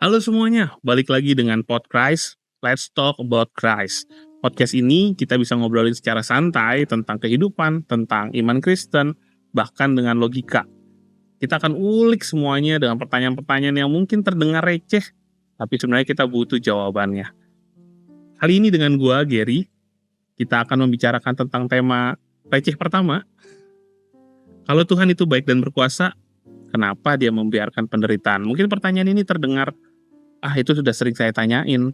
Halo semuanya, balik lagi dengan Podcast Let's Talk About Christ. Podcast ini kita bisa ngobrolin secara santai tentang kehidupan, tentang iman Kristen, bahkan dengan logika. Kita akan ulik semuanya dengan pertanyaan-pertanyaan yang mungkin terdengar receh, tapi sebenarnya kita butuh jawabannya. Kali ini dengan gua, Gary, kita akan membicarakan tentang tema receh pertama. Kalau Tuhan itu baik dan berkuasa, kenapa dia membiarkan penderitaan? Mungkin pertanyaan ini terdengar, itu sudah sering saya tanyain,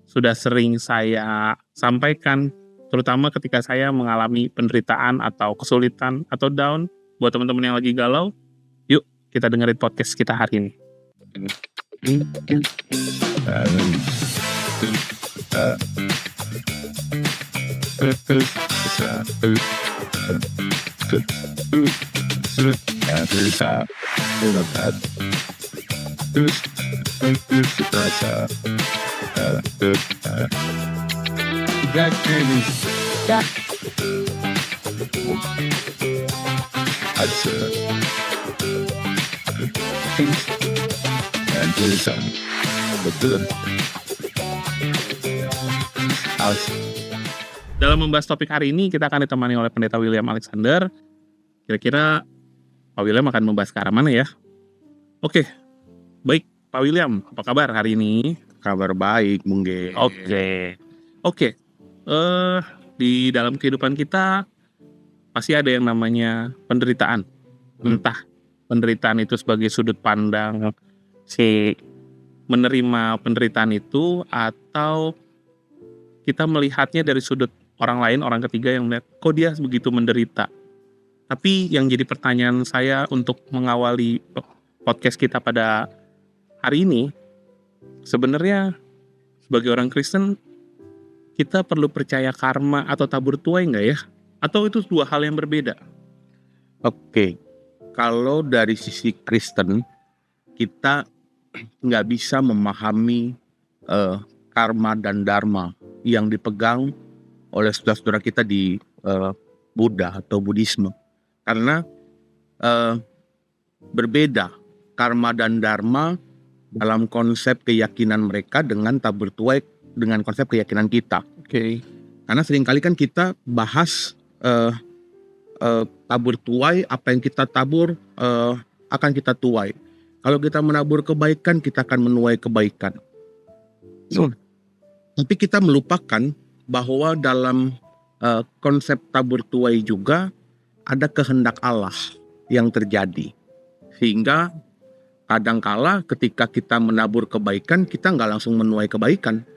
sudah sering saya sampaikan, terutama ketika saya mengalami penderitaan atau kesulitan atau down. Buat teman-teman yang lagi galau, yuk kita dengerin podcast kita hari ini. Dalam membahas topik hari ini, kita akan ditemani oleh Pendeta William Alexander. Kira-kira Pak William akan membahas ke arah mana ya? Oke, baik Pak William, apa kabar hari ini? Kabar baik, Bung Ge. Oke. Di dalam kehidupan kita pasti ada yang namanya penderitaan. Entah penderitaan itu sebagai sudut pandang si menerima penderitaan itu, atau kita melihatnya dari sudut orang lain, orang ketiga yang melihat kok dia begitu menderita. Tapi yang jadi pertanyaan saya untuk mengawali podcast kita pada hari ini, sebenarnya sebagai orang Kristen kita perlu percaya karma atau tabur tuai nggak ya? Atau itu dua hal yang berbeda? Oke, kalau dari sisi Kristen kita nggak bisa memahami karma dan dharma yang dipegang oleh saudara-saudara kita di Buddha atau Buddhisme, karena berbeda karma dan dharma dalam konsep keyakinan mereka dengan tabur tuai dengan konsep keyakinan kita. Oke. Karena seringkali kan kita bahas tabur tuai, apa yang kita tabur akan kita tuai. Kalau kita menabur kebaikan, kita akan menuai kebaikan. Tapi kita melupakan bahwa dalam konsep tabur tuai juga ada kehendak Allah yang terjadi. Sehingga kadangkala ketika kita menabur kebaikan, kita nggak langsung menuai kebaikan.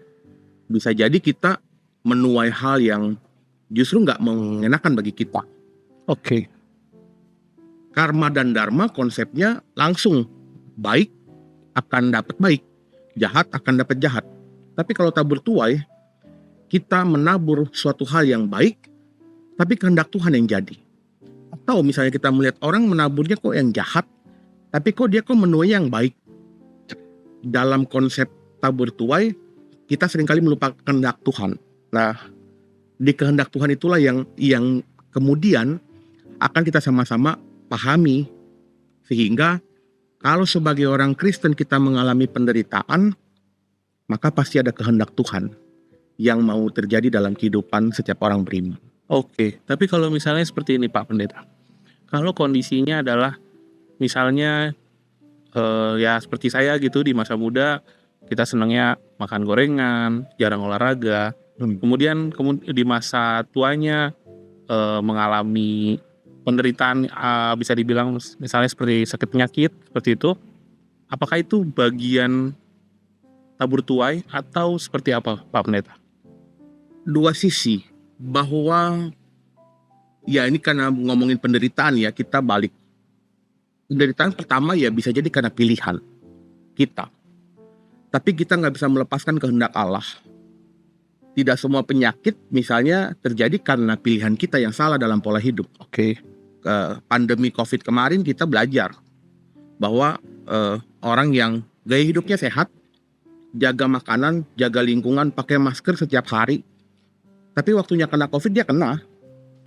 Bisa jadi kita menuai hal yang justru nggak mengenakan bagi kita. Oke. Karma dan dharma konsepnya langsung baik akan dapat baik, jahat akan dapat jahat. Tapi kalau tabur tuai, kita menabur suatu hal yang baik, tapi kehendak Tuhan yang jadi. Atau misalnya kita melihat orang menaburnya kok yang jahat, tapi kok dia menuai yang baik. Dalam konsep tabur tuai, kita seringkali melupakan kehendak Tuhan. Nah, di kehendak Tuhan itulah yang kemudian akan kita sama-sama pahami. Sehingga kalau sebagai orang Kristen kita mengalami penderitaan, maka pasti ada kehendak Tuhan yang mau terjadi dalam kehidupan setiap orang beriman. Oke, tapi kalau misalnya seperti ini Pak Pendeta, kalau kondisinya adalah misalnya ya seperti saya gitu, di masa muda kita senangnya makan gorengan, jarang olahraga, kemudian di masa tuanya mengalami penderitaan, bisa dibilang misalnya seperti sakit penyakit seperti itu, apakah itu bagian tabur tuai atau seperti apa Pak Pendeta? Dua sisi, bahwa ya ini karena ngomongin penderitaan ya, kita balik. Penderitaan pertama ya bisa jadi karena pilihan kita. Tapi kita nggak bisa melepaskan kehendak Allah. Tidak semua penyakit misalnya terjadi karena pilihan kita yang salah dalam pola hidup. Oke. Pandemi COVID kemarin kita belajar bahwa orang yang gaya hidupnya sehat, jaga makanan, jaga lingkungan, pakai masker setiap hari, tapi waktunya kena COVID dia kena.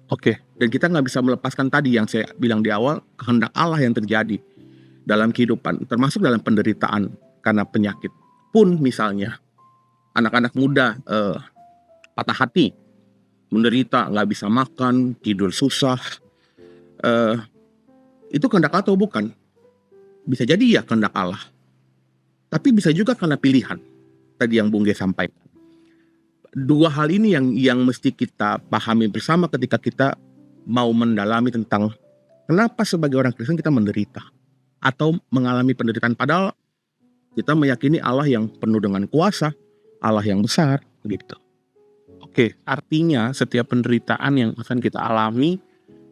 Oke. Dan kita nggak bisa melepaskan tadi yang saya bilang di awal, kehendak Allah yang terjadi dalam kehidupan, termasuk dalam penderitaan. karena penyakit. Pun misalnya anak-anak muda patah hati, menderita, nggak bisa makan, tidur susah, itu kehendak atau bukan? Bisa jadi ya kehendak Allah. Tapi bisa juga karena pilihan. Tadi yang Bung Ge sampaikan. Dua hal ini yang mesti kita pahami bersama ketika kita mau mendalami tentang kenapa sebagai orang Kristen kita menderita atau mengalami penderitaan, padahal kita meyakini Allah yang penuh dengan kuasa, Allah yang besar, begitu. Oke, artinya setiap penderitaan yang akan kita alami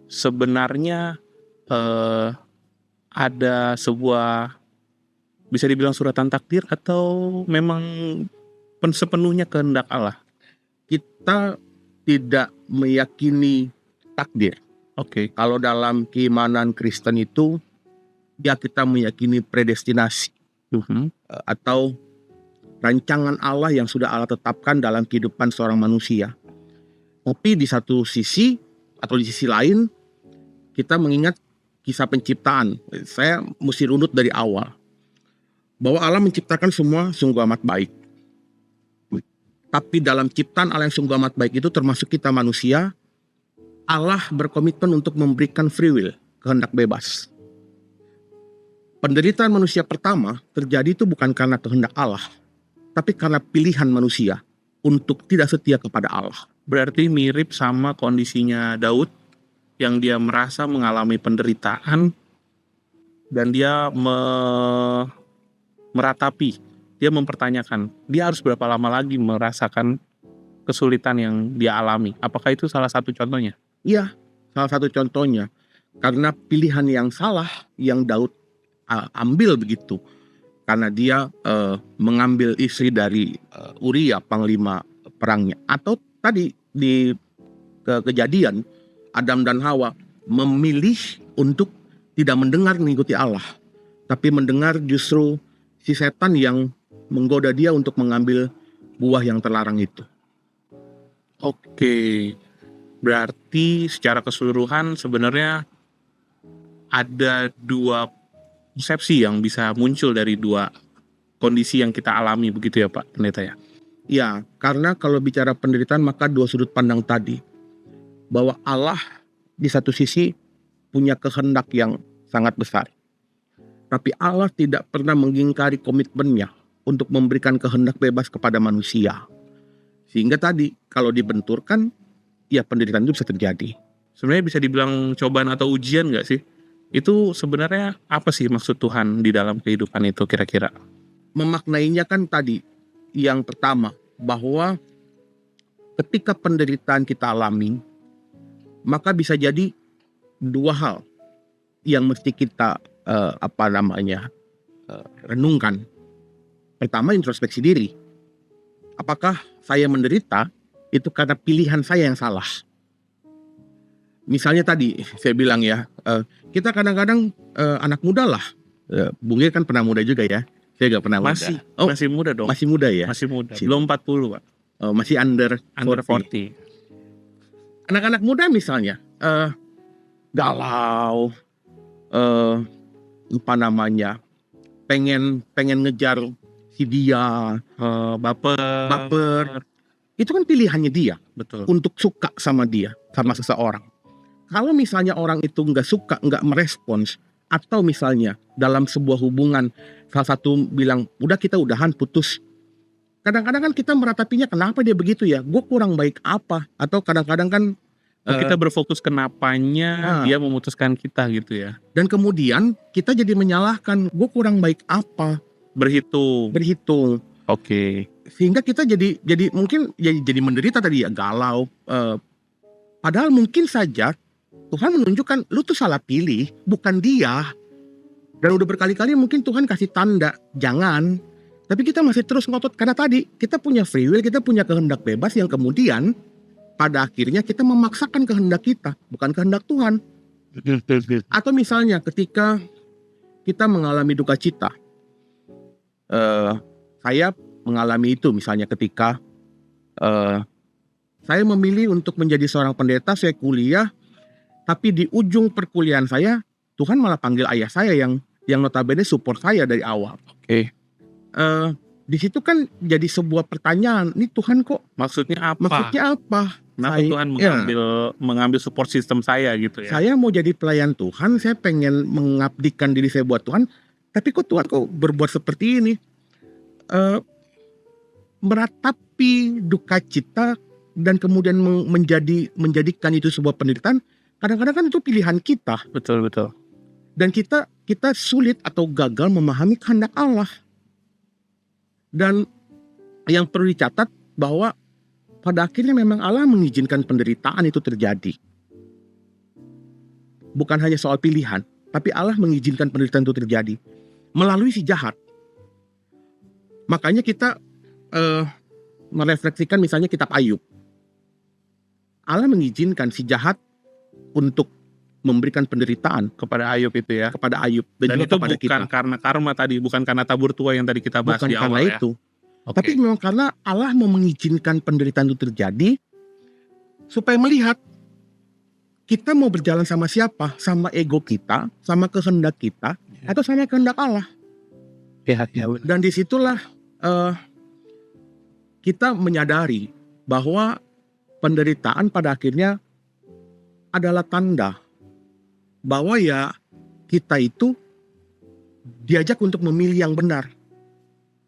sebenarnya ada sebuah, bisa dibilang suratan takdir atau memang sepenuhnya kehendak Allah. Kita tidak meyakini takdir. Oke. Kalau dalam keimanan Kristen itu, ya kita meyakini predestinasi atau rancangan Allah yang sudah Allah tetapkan dalam kehidupan seorang manusia. Tapi di satu sisi atau di sisi lain, kita mengingat kisah penciptaan. Saya mesti runut dari awal bahwa Allah menciptakan semua sungguh amat baik. Tapi dalam ciptaan Allah yang sungguh amat baik itu termasuk kita manusia, Allah berkomitmen untuk memberikan free will, kehendak bebas. Penderitaan manusia pertama terjadi itu bukan karena kehendak Allah, tapi karena pilihan manusia untuk tidak setia kepada Allah. Berarti mirip sama kondisinya Daud yang dia merasa mengalami penderitaan dan dia meratapi, dia mempertanyakan, dia harus berapa lama lagi merasakan kesulitan yang dia alami. Apakah itu salah satu contohnya? Iya, salah satu contohnya. Karena pilihan yang salah yang Daud ambil begitu. Karena dia mengambil istri dari Uria, panglima perangnya. Atau tadi di kejadian, Adam dan Hawa memilih untuk tidak mendengar mengikuti Allah. Tapi mendengar justru si setan yang menggoda dia untuk mengambil buah yang terlarang itu. Oke, berarti secara keseluruhan sebenarnya ada dua persepsi yang bisa muncul dari dua kondisi yang kita alami, begitu ya Pak Pendeta ya? Ya, karena kalau bicara penderitaan maka dua sudut pandang tadi. Bahwa Allah di satu sisi punya kehendak yang sangat besar. Tapi Allah tidak pernah mengingkari komitmennya untuk memberikan kehendak bebas kepada manusia. Sehingga tadi kalau dibenturkan, ya penderitaan itu bisa terjadi. Sebenarnya bisa dibilang cobaan atau ujian nggak sih? Itu sebenarnya apa sih maksud Tuhan di dalam kehidupan itu kira-kira? Memaknainya kan tadi, yang pertama, bahwa ketika penderitaan kita alami, maka bisa jadi dua hal yang mesti kita renungkan. Pertama, introspeksi diri. Apakah saya menderita itu karena pilihan saya yang salah? Misalnya tadi saya bilang ya, kita kadang-kadang anak muda lah. Bung Ge kan pernah muda juga ya. Saya gak pernah muda. Masih muda dong. Masih muda ya? Masih muda. Belum 40 Pak. Masih under 40. Anak-anak muda misalnya galau, pengen ngejar si dia, baper. Itu kan pilihannya dia. Betul. Untuk suka sama dia, sama seseorang. Kalau misalnya orang itu nggak suka, nggak merespons, atau misalnya dalam sebuah hubungan salah satu bilang udah kita udahan putus, kadang-kadang kan kita meratapinya kenapa dia begitu ya, gue kurang baik apa, atau kadang-kadang kan kita berfokus kenapanya dia memutuskan kita gitu ya. Dan kemudian kita jadi menyalahkan, gue kurang baik apa, berhitung. Oke. Sehingga kita jadi mungkin jadi menderita tadi ya, galau. Padahal mungkin saja Tuhan menunjukkan lu tuh salah pilih, bukan dia. Dan udah berkali-kali mungkin Tuhan kasih tanda, jangan. Tapi kita masih terus ngotot karena tadi kita punya free will, kita punya kehendak bebas yang kemudian pada akhirnya kita memaksakan kehendak kita, bukan kehendak Tuhan. Atau misalnya ketika kita mengalami duka cita, saya mengalami itu misalnya ketika saya memilih untuk menjadi seorang pendeta, saya kuliah, tapi di ujung perkuliahan saya Tuhan malah panggil ayah saya yang notabene support saya dari awal. Oke. di situ kan jadi sebuah pertanyaan, nih Tuhan kok Maksudnya apa? maksudnya apa? Kenapa Saya- Tuhan ya. mengambil support system saya gitu ya? Saya mau jadi pelayan Tuhan, saya pengen mengabdikan diri saya buat Tuhan, tapi kok Tuhan kok berbuat seperti ini? Meratapi duka cita dan kemudian menjadikan itu sebuah penderitaan, kadang-kadang kan itu pilihan kita Betul. dan kita sulit atau gagal memahami kehendak Allah. Dan yang perlu dicatat bahwa pada akhirnya memang Allah mengizinkan penderitaan itu terjadi. Bukan hanya soal pilihan, tapi Allah mengizinkan penderitaan itu terjadi melalui si jahat. Makanya kita merefleksikan misalnya kitab Ayub. Allah mengizinkan si jahat untuk memberikan penderitaan Kepada Ayub itu ya. kepada Ayub dan Dan juga itu kepada kita. bukan karena karma tadi, bukan karena tabur tua yang tadi kita bahas Bukan di karena awal ya. itu, Oke. tapi memang karena Allah mau mengizinkan penderitaan itu terjadi supaya melihat kita mau berjalan sama siapa, sama ego kita, sama kehendak kita, atau sama kehendak Allah. Ya. Dan disitulah kita menyadari bahwa penderitaan pada akhirnya adalah tanda bahwa ya kita itu diajak untuk memilih yang benar,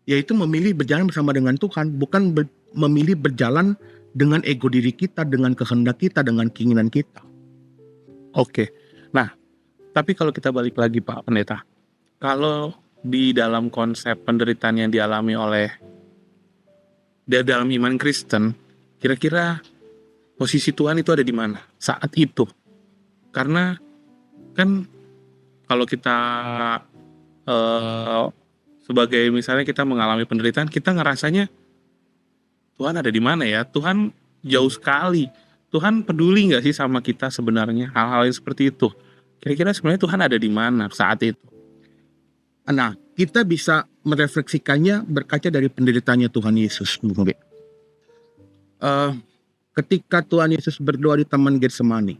yaitu memilih berjalan bersama dengan Tuhan, bukan memilih berjalan dengan ego diri kita, dengan kehendak kita, dengan keinginan kita. Oke. Nah, tapi kalau kita balik lagi Pak Pendeta, kalau di dalam konsep penderitaan yang dialami oleh dalam iman Kristen, kira-kira posisi Tuhan itu ada di mana saat itu? Karena kan kalau kita sebagai misalnya kita mengalami penderitaan, kita ngerasanya Tuhan ada di mana ya? Tuhan jauh sekali. Tuhan peduli nggak sih sama kita sebenarnya hal-hal yang seperti itu? Kira-kira sebenarnya Tuhan ada di mana saat itu? Nah, kita bisa merefleksikannya berkaca dari penderitaannya Tuhan Yesus, Bung B. Ketika Tuhan Yesus berdoa di Taman Getsemani,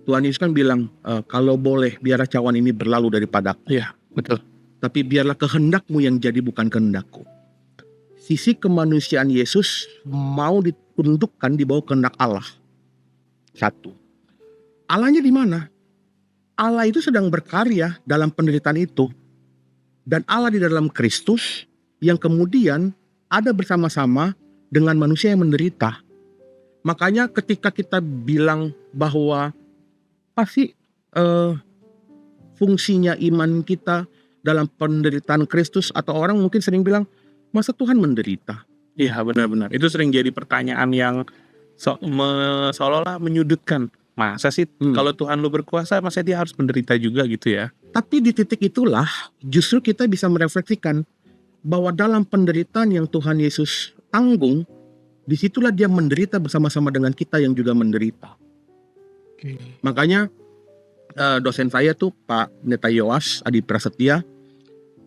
Tuhan Yesus kan bilang, kalau boleh biarlah cawan ini berlalu daripadaku. Iya, betul. Tapi biarlah kehendakmu yang jadi, bukan kehendakku. Sisi kemanusiaan Yesus mau ditundukkan di bawah kehendak Allah. Satu. Allahnya di mana? Allah itu sedang berkarya dalam penderitaan itu. Dan Allah di dalam Kristus yang kemudian ada bersama-sama dengan manusia yang menderita. Makanya ketika kita bilang bahwa pasti fungsinya iman kita dalam penderitaan Kristus, atau orang mungkin sering bilang, masa Tuhan menderita? Iya, benar-benar. Itu sering jadi pertanyaan yang seolah-olah menyudutkan. Masa sih kalau Tuhan lu berkuasa, masa dia harus menderita juga gitu ya? Tapi di titik itulah justru kita bisa merefleksikan bahwa dalam penderitaan yang Tuhan Yesus tanggung, disitulah dia menderita bersama-sama dengan kita yang juga menderita. Makanya dosen saya tuh Pak Pendeta Yoas Adi Prasetya,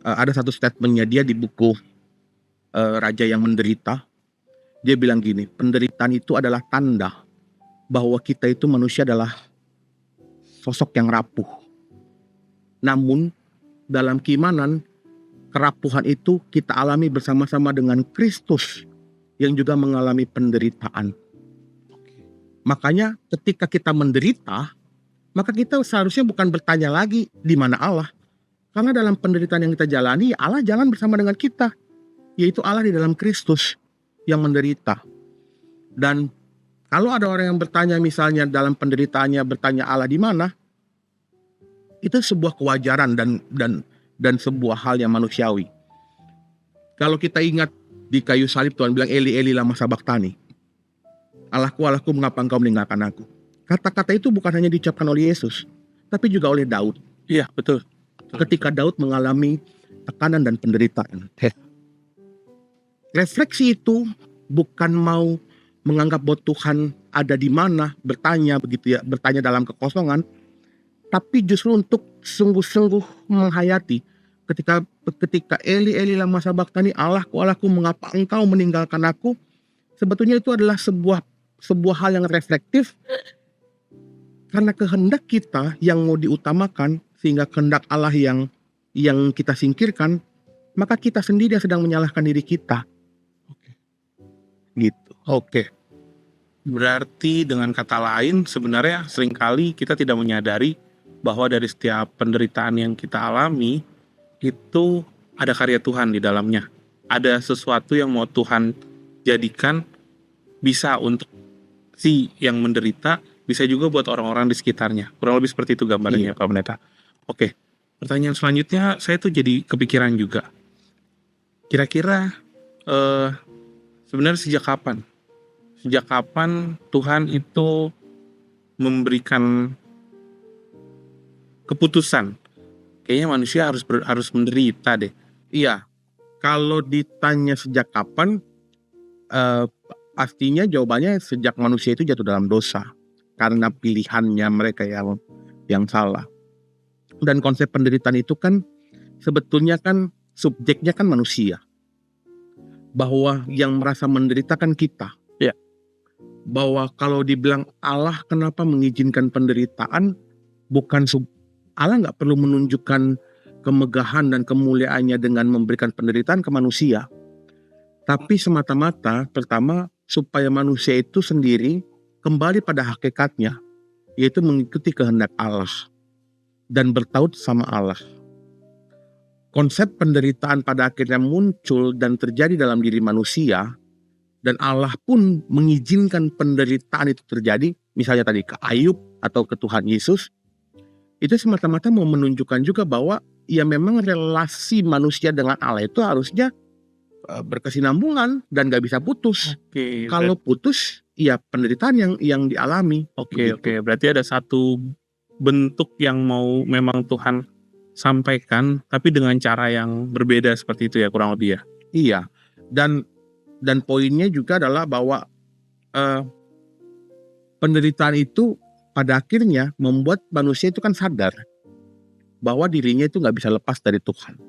ada satu statementnya dia di buku Raja yang Menderita. Dia bilang gini, penderitaan itu adalah tanda bahwa kita itu manusia adalah sosok yang rapuh. Namun dalam keimanan, kerapuhan itu kita alami bersama-sama dengan Kristus yang juga mengalami penderitaan. Makanya ketika kita menderita, maka kita seharusnya bukan bertanya lagi di mana Allah. Karena dalam penderitaan yang kita jalani, Allah jalan bersama dengan kita, yaitu Allah di dalam Kristus yang menderita. Dan kalau ada orang yang bertanya misalnya dalam penderitaannya bertanya Allah di mana, itu sebuah kewajaran dan sebuah hal yang manusiawi. Kalau kita ingat di kayu salib Tuhan bilang, Eli Eli lama sabachthani, Allahku Allahku mengapa engkau meninggalkan aku. Kata-kata itu bukan hanya diucapkan oleh Yesus, tapi juga oleh Daud. Iya, betul. Ketika Daud mengalami tekanan dan penderitaan. Refleksi itu bukan mau menganggap bahwa Tuhan ada di mana, bertanya begitu ya, bertanya dalam kekosongan, tapi justru untuk sungguh-sungguh menghayati ketika Eli Eli lama sabachthani, Allahku Allahku mengapa engkau meninggalkan aku. Sebetulnya itu adalah sebuah hal yang reflektif, karena kehendak kita yang mau diutamakan sehingga kehendak Allah yang kita singkirkan, maka kita sendiri yang sedang menyalahkan diri kita. Oke. Gitu. Oke. Berarti dengan kata lain sebenarnya seringkali kita tidak menyadari bahwa dari setiap penderitaan yang kita alami itu ada karya Tuhan di dalamnya. Ada sesuatu yang mau Tuhan jadikan bisa untuk si yang menderita, bisa juga buat orang-orang di sekitarnya. Kurang lebih seperti itu gambarnya, Pak Pendeta. Oke. Pertanyaan selanjutnya saya tuh jadi kepikiran juga. Kira-kira sebenarnya sejak kapan? Sejak kapan Tuhan itu memberikan keputusan? Kayaknya manusia harus menderita deh. Iya, kalau ditanya sejak kapan, pastinya jawabannya sejak manusia itu jatuh dalam dosa karena pilihannya mereka yang salah. Dan konsep penderitaan itu kan sebetulnya kan subjeknya kan manusia, bahwa yang merasa menderita kan kita. Ya. Bahwa kalau dibilang Allah kenapa mengizinkan penderitaan, bukan Allah nggak perlu menunjukkan kemegahan dan kemuliaannya dengan memberikan penderitaan ke manusia, tapi semata-mata pertama supaya manusia itu sendiri kembali pada hakikatnya, yaitu mengikuti kehendak Allah dan bertaut sama Allah. Konsep penderitaan pada akhirnya muncul dan terjadi dalam diri manusia, dan Allah pun mengizinkan penderitaan itu terjadi, misalnya tadi ke Ayub atau ke Tuhan Yesus. Itu semata-mata mau menunjukkan juga bahwa ya memang relasi manusia dengan Allah itu harusnya berkesinambungan dan gak bisa putus. Oke. Kalau putus, ya penderitaan yang dialami. Oke. Berarti ada satu bentuk yang mau memang Tuhan sampaikan, tapi dengan cara yang berbeda seperti itu ya, kurang lebih ya. Iya. Dan poinnya juga adalah bahwa penderitaan itu pada akhirnya membuat manusia itu kan sadar bahwa dirinya itu nggak bisa lepas dari Tuhan.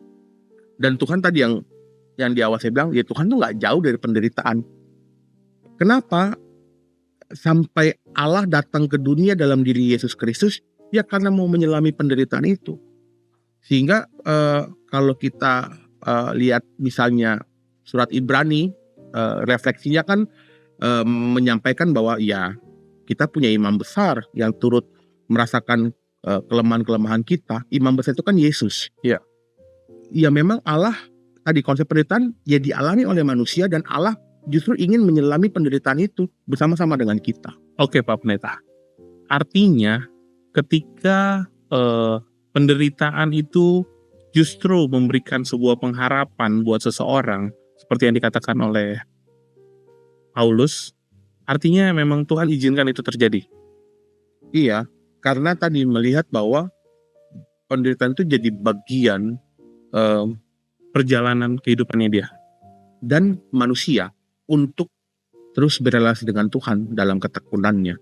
Dan Tuhan tadi yang di awal saya bilang, ya Tuhan tuh nggak jauh dari penderitaan. Kenapa? Sampai Allah datang ke dunia dalam diri Yesus Kristus, ya karena mau menyelami penderitaan itu. Sehingga kalau kita lihat misalnya surat Ibrani, refleksinya kan menyampaikan bahwa ya kita punya imam besar yang turut merasakan kelemahan-kelemahan kita. Imam besar itu kan Yesus. Iya. Ya memang Allah tadi konsep penderitaan ya dialami oleh manusia, dan Allah justru ingin menyelami penderitaan itu bersama-sama dengan kita. Oke, Pak Pendeta. Artinya ketika penderitaan itu justru memberikan sebuah pengharapan buat seseorang, seperti yang dikatakan oleh Paulus, artinya memang Tuhan izinkan itu terjadi. Iya, karena tadi melihat bahwa penderitaan itu jadi bagian perjalanan kehidupannya dia. Dan manusia untuk terus berrelasi dengan Tuhan dalam ketekunannya.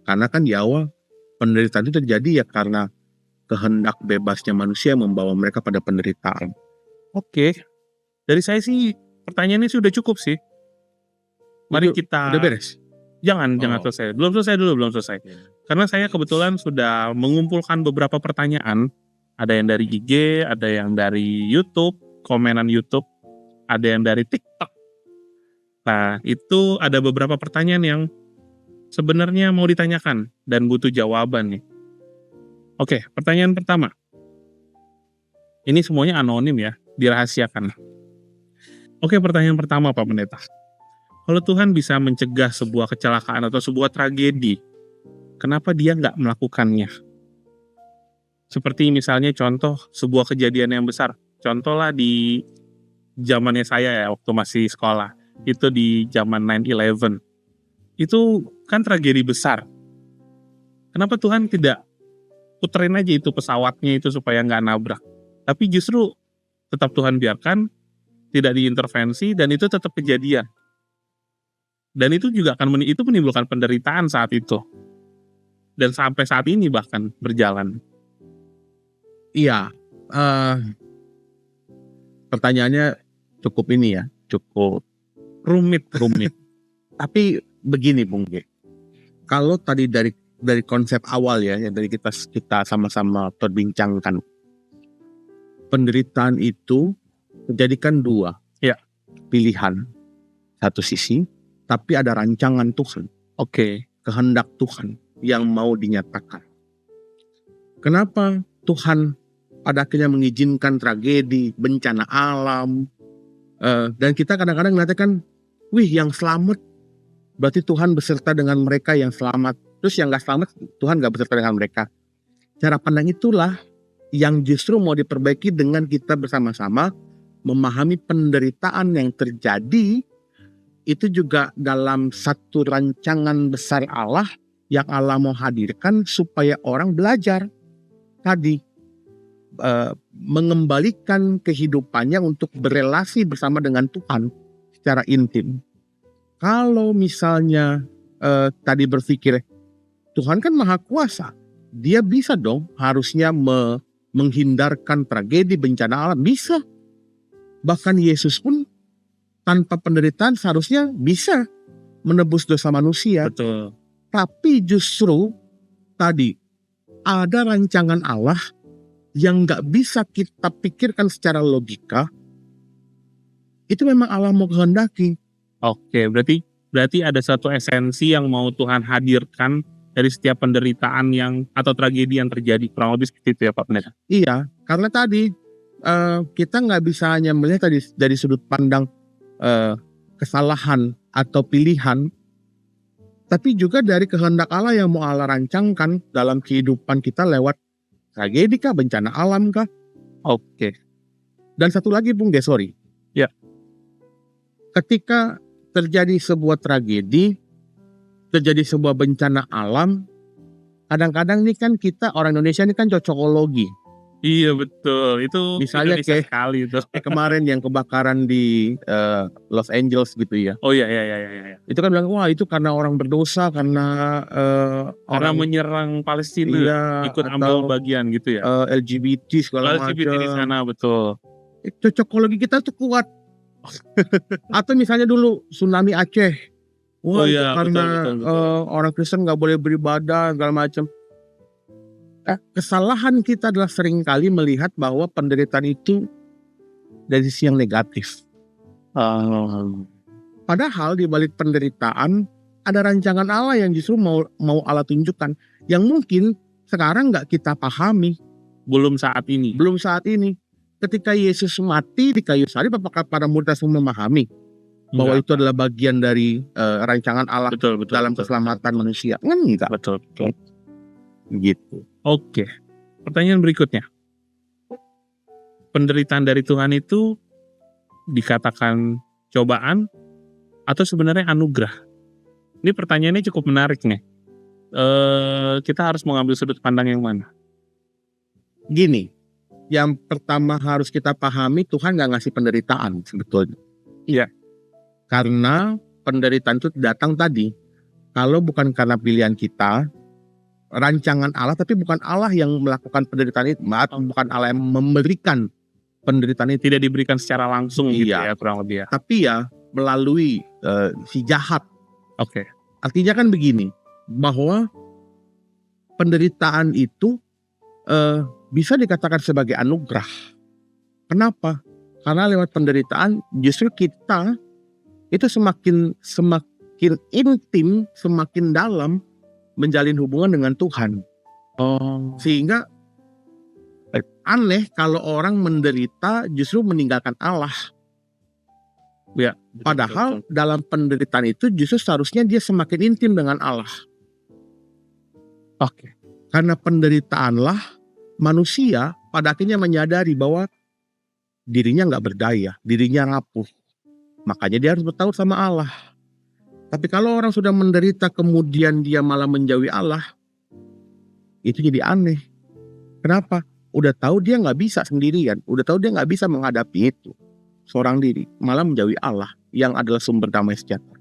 Karena kan di awal penderitaan itu terjadi ya karena kehendak bebasnya manusia membawa mereka pada penderitaan. Oke, dari saya sih pertanyaannya sih udah cukup sih. Mari kita... Udah beres? Jangan selesai. Belum selesai. Karena saya kebetulan sudah mengumpulkan beberapa pertanyaan. Ada yang dari IG, ada yang dari YouTube, komenan YouTube, ada yang dari TikTok. Nah, itu ada beberapa pertanyaan yang sebenarnya mau ditanyakan dan butuh jawaban nih. Oke, pertanyaan pertama. Ini semuanya anonim ya, dirahasiakan. Oke, pertanyaan pertama Pak Pendeta. Kalau Tuhan bisa mencegah sebuah kecelakaan atau sebuah tragedi, kenapa dia nggak melakukannya? Seperti misalnya contoh sebuah kejadian yang besar. Contoh lah di zamannya saya ya, waktu masih sekolah. Itu di zaman 9/11. Itu kan tragedi besar. Kenapa Tuhan tidak puterin aja itu pesawatnya itu supaya nggak nabrak? Tapi justru tetap Tuhan biarkan, tidak diintervensi, dan itu tetap kejadian. Dan itu juga akan itu menimbulkan penderitaan saat itu. Dan sampai saat ini bahkan berjalan. Iya, pertanyaannya cukup ini ya, cukup rumit. Tapi begini Bung G, kalau tadi dari konsep awal ya, dari kita sama-sama terbincangkan, penderitaan itu menjadikan dua Ya. pilihan. Satu sisi, tapi ada rancangan Tuhan, Oke. kehendak Tuhan yang mau dinyatakan. Kenapa Tuhan pada akhirnya mengizinkan tragedi, bencana alam, dan kita kadang-kadang mengatakan, wih yang selamat, berarti Tuhan beserta dengan mereka yang selamat. Terus yang gak selamat, Tuhan gak beserta dengan mereka. Cara pandang itulah yang justru mau diperbaiki dengan kita bersama-sama memahami penderitaan yang terjadi itu juga dalam satu rancangan besar Allah yang Allah mau hadirkan supaya orang belajar tadi mengembalikan kehidupannya untuk berelasi bersama dengan Tuhan secara intim. Kalau misalnya tadi berpikir Tuhan kan maha kuasa, dia bisa dong harusnya menghindarkan tragedi bencana alam, bisa. Bahkan Yesus pun tanpa penderitaan seharusnya bisa menebus dosa manusia. Betul. Tapi justru tadi ada rancangan Allah yang gak bisa kita pikirkan secara logika. Itu memang Allah mau kehendaki. Oke, berarti ada satu esensi yang mau Tuhan hadirkan dari setiap penderitaan atau tragedi yang terjadi, kurang lebih seperti itu ya Pak Pendeta. Iya, karena tadi kita nggak bisa hanya melihat tadi dari sudut pandang kesalahan atau pilihan, tapi juga dari kehendak Allah yang mau Allah rancangkan dalam kehidupan kita lewat tragedi kah, bencana alam kah. Oke. Dan satu lagi Bung Desori. Ya. Ketika terjadi sebuah tragedi, terjadi sebuah bencana alam, kadang-kadang nih kan kita orang Indonesia ini kan cocokologi. Iya betul, itu Misalnya Indonesia kayak sekali itu. Kemarin yang kebakaran di Los Angeles gitu ya. Oh iya. Itu kan bilang wah itu karena orang berdosa, karena Karena orang menyerang Palestina, iya, ikut atau ambil bagian gitu ya. LGBT segala LGBT di macam. sana betul. Cocokologi kita tuh kuat. Atau misalnya dulu tsunami Aceh. Wah Oh itu iya, karena betul. orang Kristen nggak boleh beribadah segala macam. Kesalahan kita adalah seringkali melihat bahwa penderitaan itu dari sisi yang negatif. Padahal di balik penderitaan ada rancangan Allah yang justru mau Allah tunjukkan, yang mungkin sekarang nggak kita pahami. Belum saat ini. Ketika Yesus mati di kayu salib, apakah para murid semua memahami bahwa Enggak. itu adalah bagian dari rancangan Allah Betul. dalam keselamatan manusia? Enggak. Betul. Gitu. Oke. Pertanyaan berikutnya. Penderitaan dari Tuhan itu dikatakan cobaan atau sebenarnya anugerah? Ini pertanyaannya cukup menarik nih. Kita harus mengambil sudut pandang yang mana? Gini, yang pertama harus kita pahami, Tuhan gak ngasih penderitaan sebetulnya. Iya. Karena penderitaan itu datang tadi, kalau bukan karena pilihan kita, rancangan Allah, tapi bukan Allah yang melakukan penderitaan itu, bukan Allah yang memberikan penderitaan itu, Tidak diberikan secara langsung gitu Iya. ya, kurang lebih ya. tapi ya melalui si jahat. Oke. Artinya kan begini, bahwa penderitaan itu bisa dikatakan sebagai anugerah. Kenapa? Karena lewat penderitaan justru kita itu semakin intim, semakin dalam menjalin hubungan dengan Tuhan. Sehingga aneh kalau orang menderita justru meninggalkan Allah. Ya. Padahal dalam penderitaan itu justru seharusnya dia semakin intim dengan Allah. Oke. Karena penderitaanlah manusia pada akhirnya menyadari bahwa dirinya nggak berdaya, dirinya rapuh. Makanya dia harus bertaut sama Allah. Tapi kalau orang sudah menderita kemudian dia malah menjauhi Allah, itu jadi aneh. Kenapa? Udah tahu dia nggak bisa sendirian, udah tahu dia nggak bisa menghadapi itu seorang diri, malah menjauhi Allah yang adalah sumber damai sejahtera.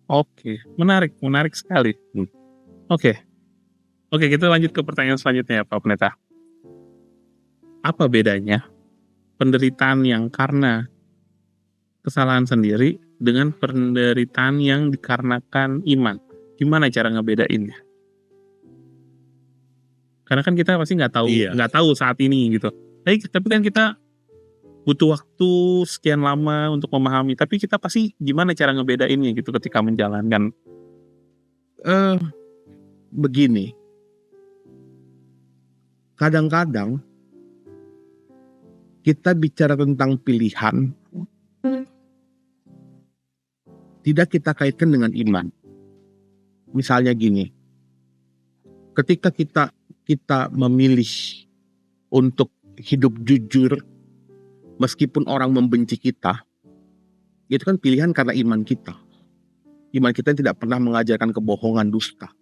Oke, menarik sekali. Oke, kita lanjut ke pertanyaan selanjutnya ya Pak Pendeta. Apa bedanya penderitaan yang karena kesalahan sendiri dengan penderitaan yang dikarenakan iman? Gimana cara ngebedainnya? Karena kan kita pasti nggak tahu, Iya. nggak tahu saat ini gitu. Tapi kan kita butuh waktu sekian lama untuk memahami, tapi kita pasti gimana cara ngebedainnya gitu ketika menjalankan? Eh, Begini, kadang-kadang kita bicara tentang pilihan, tidak kita kaitkan dengan iman. Misalnya gini, ketika kita memilih untuk hidup jujur, meskipun orang membenci kita, itu kan pilihan karena iman kita. Iman kita tidak pernah mengajarkan kebohongan, dusta.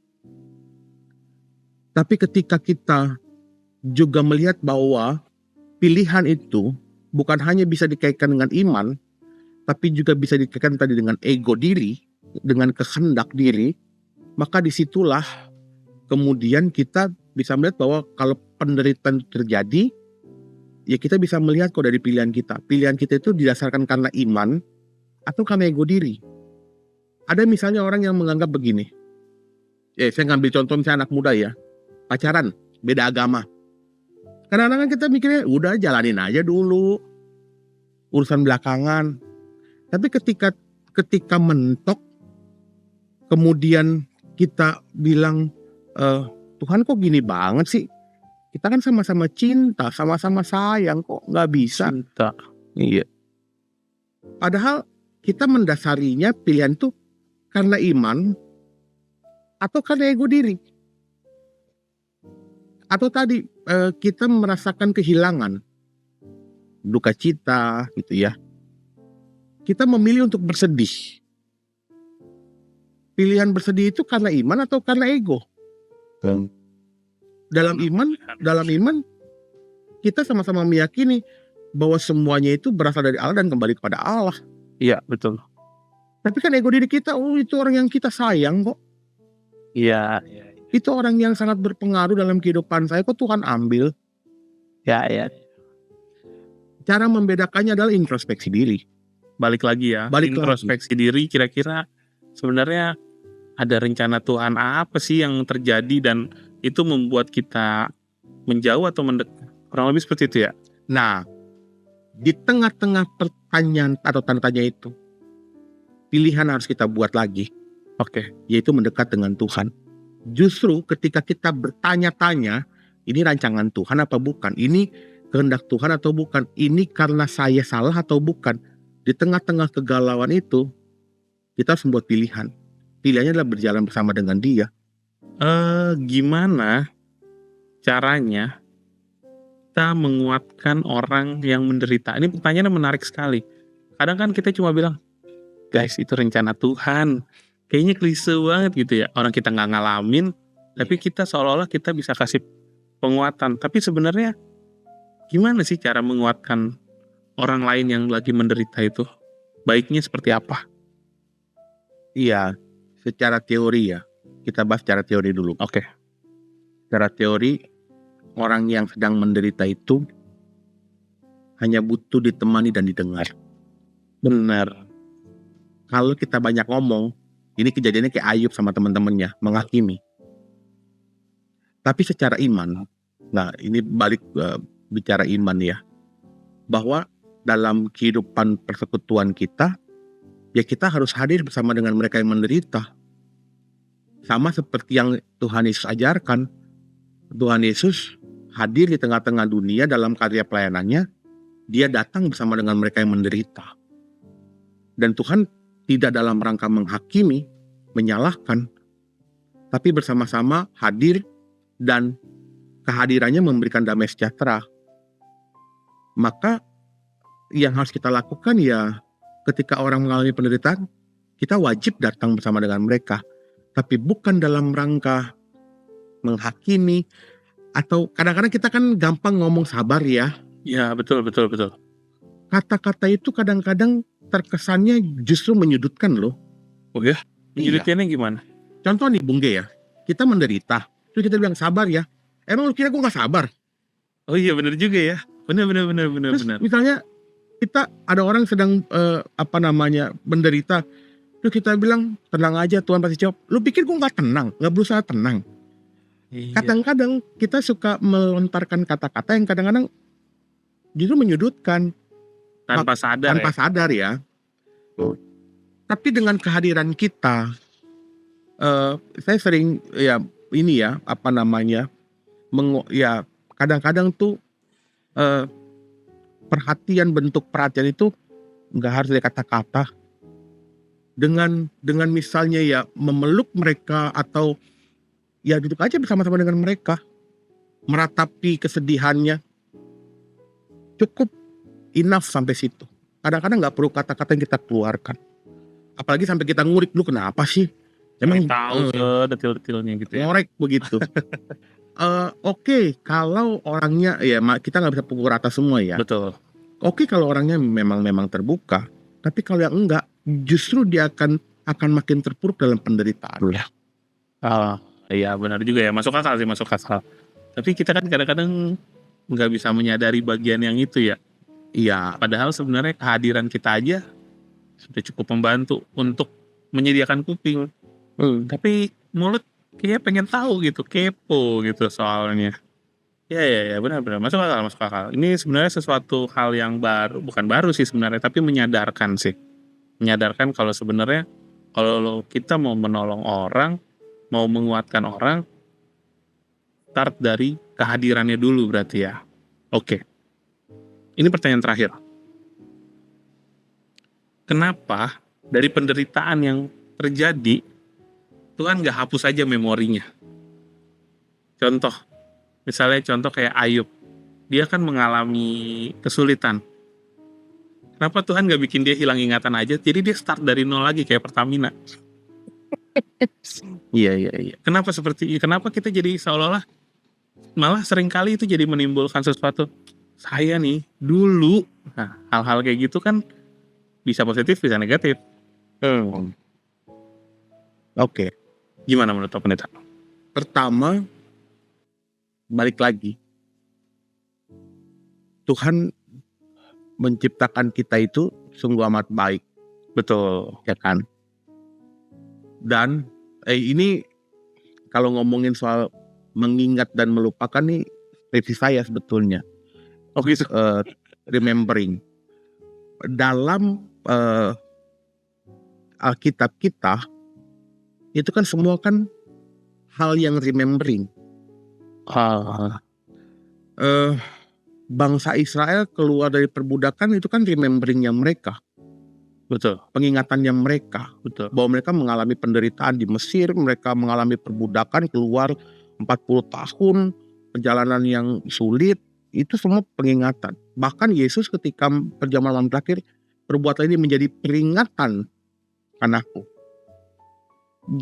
Tapi ketika kita juga melihat bahwa pilihan itu bukan hanya bisa dikaitkan dengan iman, tapi juga bisa dikaitkan tadi dengan ego diri, dengan kehendak diri, maka disitulah kemudian kita bisa melihat bahwa kalau penderitaan terjadi, ya kita bisa melihat kok dari pilihan kita. Pilihan kita itu didasarkan karena iman atau karena ego diri. Ada misalnya orang yang menganggap begini, saya ngambil contoh misalnya anak muda ya, pacaran, beda agama. Kadang-kadang kan kita mikirnya udah jalanin aja dulu, urusan belakangan. Tapi ketika mentok, kemudian kita bilang, Tuhan kok gini banget sih? Kita kan sama-sama cinta, sama-sama sayang, kok nggak bisa? Cinta. Iya. Padahal kita mendasarinya pilihan itu karena iman atau karena ego diri. Atau tadi kita merasakan kehilangan, duka cita gitu ya. Kita memilih untuk bersedih. Pilihan bersedih itu karena iman atau karena ego? Dalam iman kita sama-sama meyakini bahwa semuanya itu berasal dari Allah dan kembali kepada Allah. Iya, betul. Tapi kan ego diri kita, itu orang yang kita sayang kok. Iya. Itu orang yang sangat berpengaruh dalam kehidupan saya, kok Tuhan ambil. Ya. Cara membedakannya adalah introspeksi diri. Balik lagi ya, introspeksi diri, kira-kira sebenarnya ada rencana Tuhan apa sih yang terjadi dan itu membuat kita menjauh atau mendekat? Kurang lebih seperti itu ya. Nah, di tengah-tengah pertanyaan atau tanda tanya itu, pilihan harus kita buat lagi. Oke. Yaitu mendekat dengan Tuhan. Justru ketika kita bertanya-tanya, ini rancangan Tuhan apa bukan? Ini kehendak Tuhan atau bukan? Ini karena saya salah atau bukan? Di tengah-tengah kegalauan itu, kita harus membuat pilihan. Pilihannya adalah berjalan bersama dengan Dia. Gimana caranya kita menguatkan orang yang menderita? Ini pertanyaannya menarik sekali. Kadang kan kita cuma bilang, guys itu rencana Tuhan. Kayaknya klise banget gitu ya. Orang kita nggak ngalamin, tapi kita seolah-olah kita bisa kasih penguatan. Tapi sebenarnya gimana sih cara menguatkan orang lain yang lagi menderita itu? Baiknya seperti apa? Iya, secara teori ya. Kita bahas secara teori dulu. Oke. Secara teori, orang yang sedang menderita itu hanya butuh ditemani dan didengar. Benar. Kalau kita banyak ngomong, ini kejadiannya kayak Ayub sama teman-temannya, menghakimi. Tapi secara iman, nah ini balik bicara iman ya, bahwa dalam kehidupan persekutuan kita, ya kita harus hadir bersama dengan mereka yang menderita. Sama seperti yang Tuhan Yesus ajarkan. Tuhan Yesus hadir di tengah-tengah dunia dalam karya pelayanannya. Dia datang bersama dengan mereka yang menderita. Dan Tuhan tidak dalam rangka menghakimi, menyalahkan, tapi bersama-sama hadir dan kehadirannya memberikan damai sejahtera. Maka yang harus kita lakukan ya ketika orang mengalami penderitaan, kita wajib datang bersama dengan mereka. Tapi bukan dalam rangka menghakimi, atau kadang-kadang kita kan gampang ngomong sabar ya. Ya betul. Kata-kata itu kadang-kadang terkesannya justru menyudutkan loh. Oh ya? Menyudutkannya gimana? Contoh nih Bung Ge ya, kita menderita, terus kita bilang sabar ya. Emang lu kira gue gak sabar? Oh iya benar juga ya. Benar. Terus misalnya kita ada orang sedang menderita, terus kita bilang tenang aja Tuhan pasti jawab. Lu pikir gue gak tenang, gak berusaha tenang? Iya. Kadang-kadang kita suka melontarkan kata-kata yang kadang-kadang justru menyudutkan. Tanpa sadar tanpa ya. sadar ya. Tapi dengan kehadiran kita, saya sering ya ini ya apa namanya ya kadang-kadang tuh bentuk perhatian itu nggak harus dari kata-kata. Dengan misalnya ya memeluk mereka atau ya duduk aja bersama-sama dengan mereka, meratapi kesedihannya, cukup enough sampai situ. Kadang-kadang nggak perlu kata-kata yang kita keluarkan, apalagi sampai kita ngurik lu kenapa sih, Emang emang tahu detil-detilnya gitu ya. ngorek begitu. Oke, kalau orangnya ya kita nggak bisa pukul rata semua ya. Betul. Oke, kalau orangnya memang terbuka, tapi kalau yang enggak, justru dia akan makin terpuruk dalam penderitaan. Iya benar juga ya, masuk akal. Tapi kita kan kadang-kadang nggak bisa menyadari bagian yang itu ya. Iya, Padahal sebenarnya kehadiran kita aja sudah cukup membantu untuk menyediakan kuping. Tapi mulut kayaknya pengen tahu gitu, kepo gitu soalnya. Ya, benar, masuk akal. Ini sebenarnya sesuatu hal yang baru, bukan baru sih sebenarnya, tapi menyadarkan sih. Menyadarkan kalau sebenarnya kalau kita mau menolong orang, mau menguatkan orang, start dari kehadirannya dulu berarti ya. Oke. Ini pertanyaan terakhir. Kenapa dari penderitaan yang terjadi, Tuhan gak hapus aja memorinya? Misalnya contoh kayak Ayub. Dia kan mengalami kesulitan. Kenapa Tuhan gak bikin dia hilang ingatan aja? Jadi dia start dari nol lagi kayak Pertamina. iya. Kenapa kita jadi seolah-olah malah seringkali itu jadi menimbulkan sesuatu. Saya nih dulu, nah, hal-hal kayak gitu kan bisa positif bisa negatif. Oke. Gimana menurut Pak Pendeta? Pertama, balik lagi. Tuhan menciptakan kita itu sungguh amat baik, Betul. ya kan? Dan ini kalau ngomongin soal mengingat dan melupakan nih skripsi saya sebetulnya. Oh gitu. Remembering. Dalam Alkitab kita itu kan semua kan hal yang remembering. Bangsa Israel keluar dari perbudakan itu kan rememberingnya mereka. Betul. Pengingatannya mereka. Betul. Bahwa mereka mengalami penderitaan di Mesir, mereka mengalami perbudakan keluar 40 tahun, perjalanan yang sulit, itu semua pengingatan. Bahkan Yesus ketika perjamuan terakhir, perbuatan ini menjadi peringatan anakku.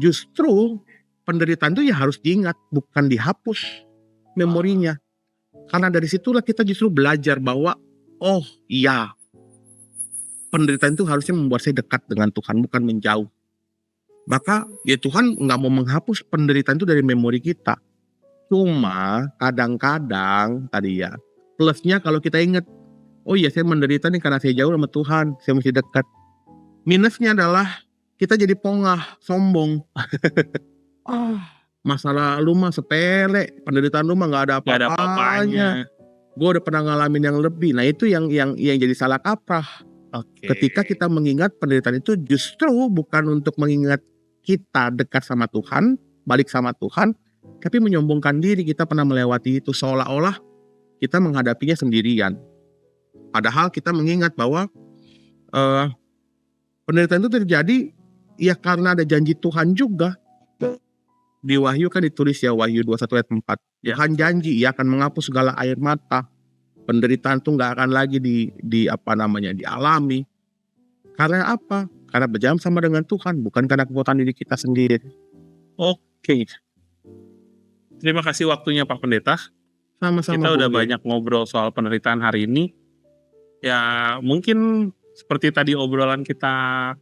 Justru penderitaan itu ya harus diingat, bukan dihapus memorinya. Karena dari situlah kita justru belajar bahwa oh iya, penderitaan itu harusnya membuat saya dekat dengan Tuhan, bukan menjauh. Maka ya Tuhan nggak mau menghapus penderitaan itu dari memori kita. Cuma kadang-kadang tadi ya, plusnya kalau kita ingat, oh iya saya menderita nih karena saya jauh sama Tuhan, saya mesti dekat. Minusnya adalah kita jadi pongah, sombong. Masalah lu mah sepele, penderitaan lu mah nggak ada Gak ada apa-apanya. apa-apanya. Gue udah pernah ngalamin yang lebih. Nah itu yang jadi salah kaprah. Oke. Ketika kita mengingat penderitaan itu justru bukan untuk mengingat kita dekat sama Tuhan, balik sama Tuhan, tapi menyombongkan diri kita pernah melewati itu seolah-olah kita menghadapinya sendirian. Padahal kita mengingat bahwa penderitaan itu terjadi ya karena ada janji Tuhan juga. Di Wahyu kan ditulis ya, Wahyu 21 ayat 4. Ya. Tuhan janji ia akan menghapus segala air mata. Penderitaan itu nggak akan lagi dialami. Karena apa? Karena berjalan sama dengan Tuhan, bukan karena kekuatan diri kita sendiri. Oke. Terima kasih waktunya Pak Pendeta. Sama-sama. Kita udah Bung. banyak ngobrol soal penderitaan hari ini. Ya mungkin seperti tadi obrolan kita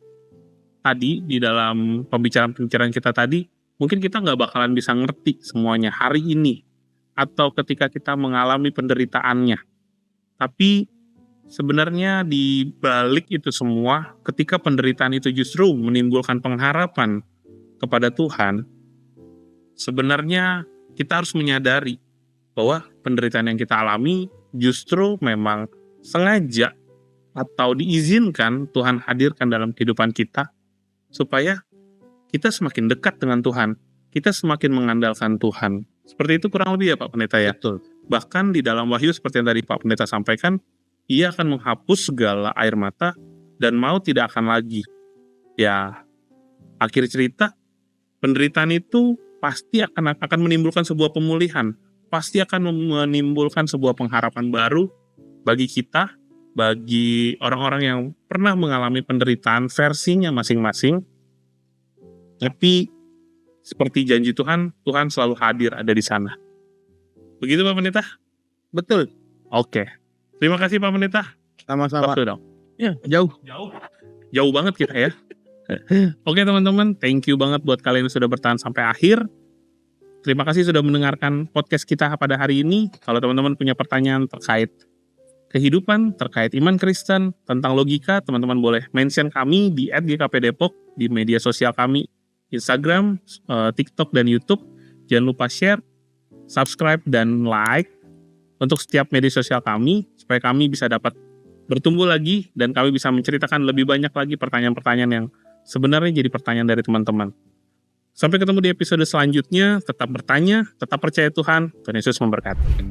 tadi di dalam pembicaraan kita tadi, mungkin kita nggak bakalan bisa ngerti semuanya hari ini atau ketika kita mengalami penderitaannya. Tapi sebenarnya di balik itu semua, ketika penderitaan itu justru menimbulkan pengharapan kepada Tuhan, sebenarnya kita harus menyadari bahwa penderitaan yang kita alami justru memang sengaja atau diizinkan Tuhan hadirkan dalam kehidupan kita supaya kita semakin dekat dengan Tuhan, kita semakin mengandalkan Tuhan. Seperti itu kurang lebih ya Pak Pendeta ya. Betul. Bahkan di dalam Wahyu seperti yang tadi Pak Pendeta sampaikan, Ia akan menghapus segala air mata dan maut tidak akan lagi. Ya, akhir cerita, penderitaan itu pasti akan menimbulkan sebuah pemulihan, pasti akan menimbulkan sebuah pengharapan baru bagi kita, bagi orang-orang yang pernah mengalami penderitaan versinya masing-masing. Tapi seperti janji Tuhan, Tuhan selalu hadir ada di sana. Begitu Pak Pendeta? Betul. Oke. Terima kasih Pak Pendeta. Sama-sama. Waktu dong. Ya, jauh. Jauh banget kita ya. Oke teman-teman, thank you banget buat kalian yang sudah bertahan sampai akhir. Terima kasih sudah mendengarkan podcast kita pada hari ini. Kalau teman-teman punya pertanyaan terkait kehidupan, terkait iman Kristen, tentang logika, teman-teman boleh mention kami di @gkpdepok di media sosial kami, Instagram, TikTok, dan YouTube. Jangan lupa share, subscribe, dan like untuk setiap media sosial kami, supaya kami bisa dapat bertumbuh lagi, dan kami bisa menceritakan lebih banyak lagi pertanyaan-pertanyaan yang sebenarnya jadi pertanyaan dari teman-teman. Sampai ketemu di episode selanjutnya, tetap bertanya, tetap percaya Tuhan Yesus memberkati.